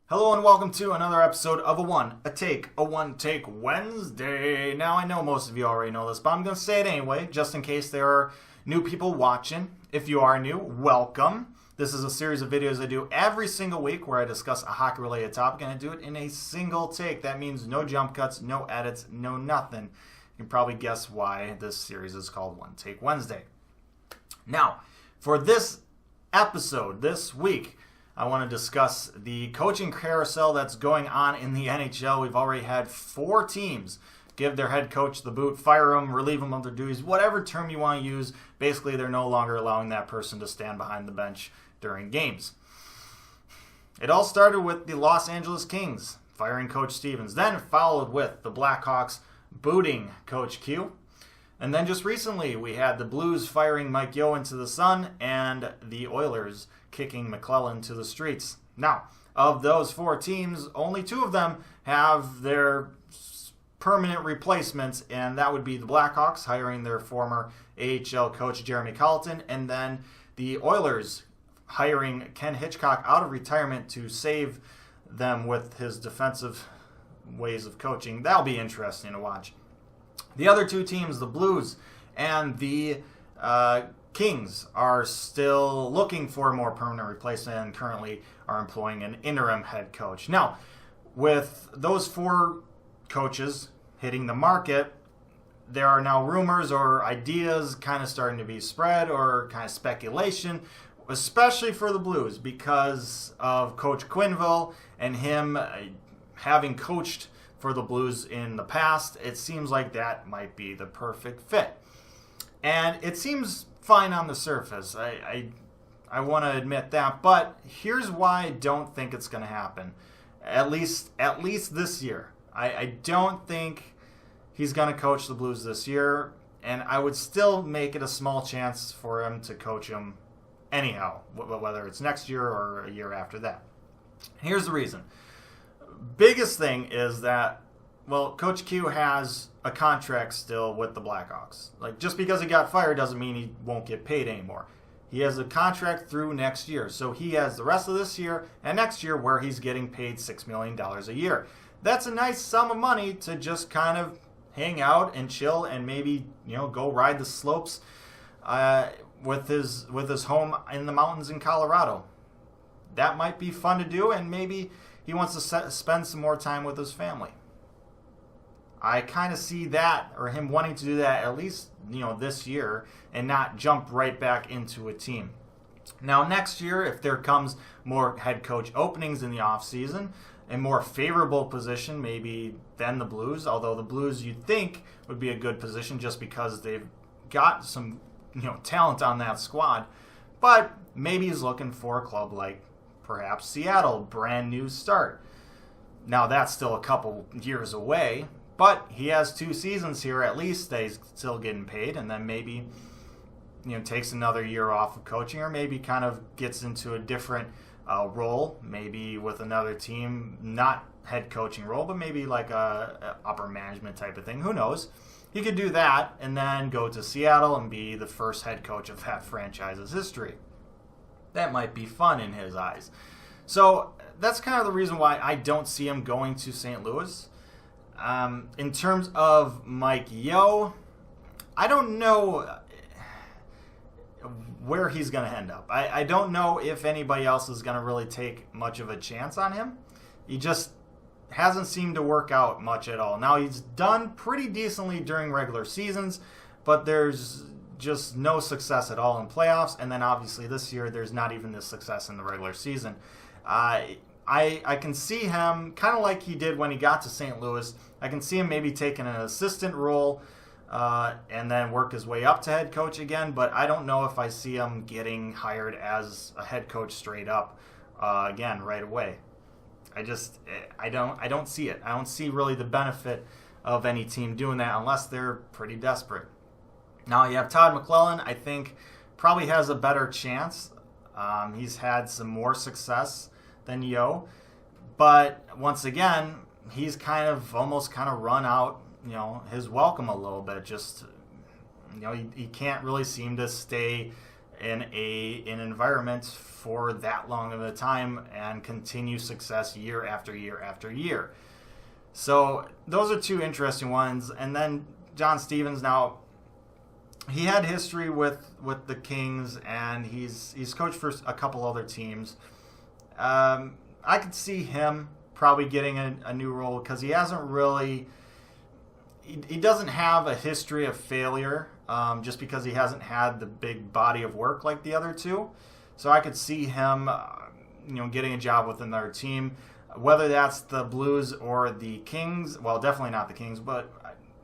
Hello and welcome to another episode of a One Take Wednesday. Now I know most of you already know this, but I'm going to say it anyway, just in case there are new people watching. If you are new, welcome. This is a series of videos I do every single week where I discuss a hockey-related topic, and I do it in a single take. That means no jump cuts, no edits, no nothing. You can probably guess why this series is called One Take Wednesday. Now, for this episode, this week, I want to discuss the coaching carousel that's going on in the NHL. We've already had 4 teams give their head coach the boot, fire them, relieve them of their duties, whatever term you want to use. Basically, they're no longer allowing that person to stand behind the bench during games. It all started with the Los Angeles Kings firing Coach Stevens, then followed with the Blackhawks booting Coach Q. And then just recently, we had the Blues firing Mike Yeo into the sun and the Oilers kicking McLellan to the streets. Now, of those 4 teams, only 2 of them have their permanent replacements, and that would be the Blackhawks hiring their former AHL coach Jeremy Colleton, and then the Oilers hiring Ken Hitchcock out of retirement to save them with his defensive ways of coaching. That'll be interesting to watch. The other 2 teams, the Blues and the Kings, are still looking for a more permanent replacement and currently are employing an interim head coach. Now, with those 4 coaches hitting the market, there are now rumors or ideas kind of starting to be spread, or kind of speculation, especially for the Blues because of Coach Quenneville and him having coached for the Blues in the past. It seems like that might be the perfect fit. And it seems fine on the surface. I want to admit that, but here's why I don't think it's going to happen. At least this year. I don't think he's going to coach the Blues this year, and I would still make it a small chance for him to coach them anyhow, whether it's next year or a year after that. Here's the reason. Biggest thing is that, well, Coach Q has a contract still with the Blackhawks. Like, just because he got fired doesn't mean he won't get paid anymore. He has a contract through next year. So he has the rest of this year and next year where he's getting paid $6 million a year. That's a nice sum of money to just kind of hang out and chill and maybe, go ride the slopes with his home in the mountains in Colorado. That might be fun to do, and maybe he wants to spend some more time with his family. I kind of see that, or him wanting to do that at least, this year, and not jump right back into a team. Now, next year, if there comes more head coach openings in the offseason, a more favorable position maybe than the Blues, although the Blues you'd think would be a good position just because they've got some, talent on that squad. But maybe he's looking for a club like perhaps Seattle, brand new start. Now, that's still a couple years away, but he has 2 seasons here at least that he's still getting paid, and then maybe, takes another year off of coaching, or maybe kind of gets into a different role, maybe with another team, not head coaching role, but maybe like a upper management type of thing. Who knows? He could do that and then go to Seattle and be the first head coach of that franchise's history. That might be fun in his eyes. So that's kind of the reason why I don't see him going to St. Louis. In terms of Mike Yeo, I don't know where he's going to end up. I don't know if anybody else is going to really take much of a chance on him. He just hasn't seemed to work out much at all. Now, he's done pretty decently during regular seasons, but there's just no success at all in playoffs. And then obviously this year, there's not even this success in the regular season. I can see him kind of like he did when he got to St. Louis. I can see him maybe taking an assistant role and then work his way up to head coach again. But I don't know if I see him getting hired as a head coach straight up again right away. I don't see it. I don't see really the benefit of any team doing that unless they're pretty desperate. Now you have Todd McLellan. I think probably has a better chance. He's had some more success than Yeo, but once again, he's almost run out, his welcome a little bit. Just, he can't really seem to stay in an environment for that long of a time and continue success year after year after year. So those are two interesting ones. And then John Stevens, now he had history with the Kings, and he's coached for a couple other teams. I could see him probably getting a new role because he hasn't really, he doesn't have a history of failure, just because he hasn't had the big body of work like the other two. So I could see him, getting a job with another team, whether that's the Blues or the Kings. Well, definitely not the Kings, but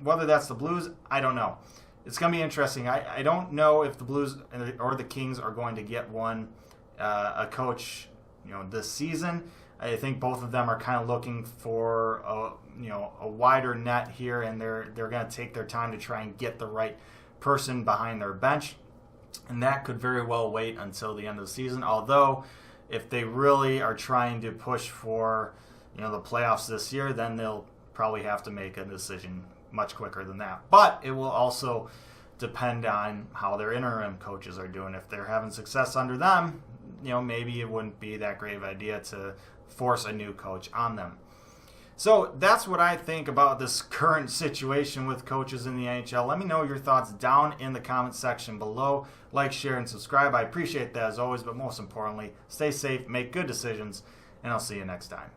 whether that's the Blues, I don't know. It's going to be interesting. I don't know if the Blues or the Kings are going to get a coach, this season. I think both of them are kind of looking for a wider net here, and they're going to take their time to try and get the right person behind their bench, and that could very well wait until the end of the season. Although, if they really are trying to push for the playoffs this year, then they'll probably have to make a decision much quicker than that. But it will also depend on how their interim coaches are doing. If they're having success under them, maybe it wouldn't be that great of an idea to force a new coach on them. So that's what I think about this current situation with coaches in the NHL. Let me know your thoughts down in the comment section below. Like, share, and subscribe. I appreciate that as always, but most importantly, stay safe, make good decisions, and I'll see you next time.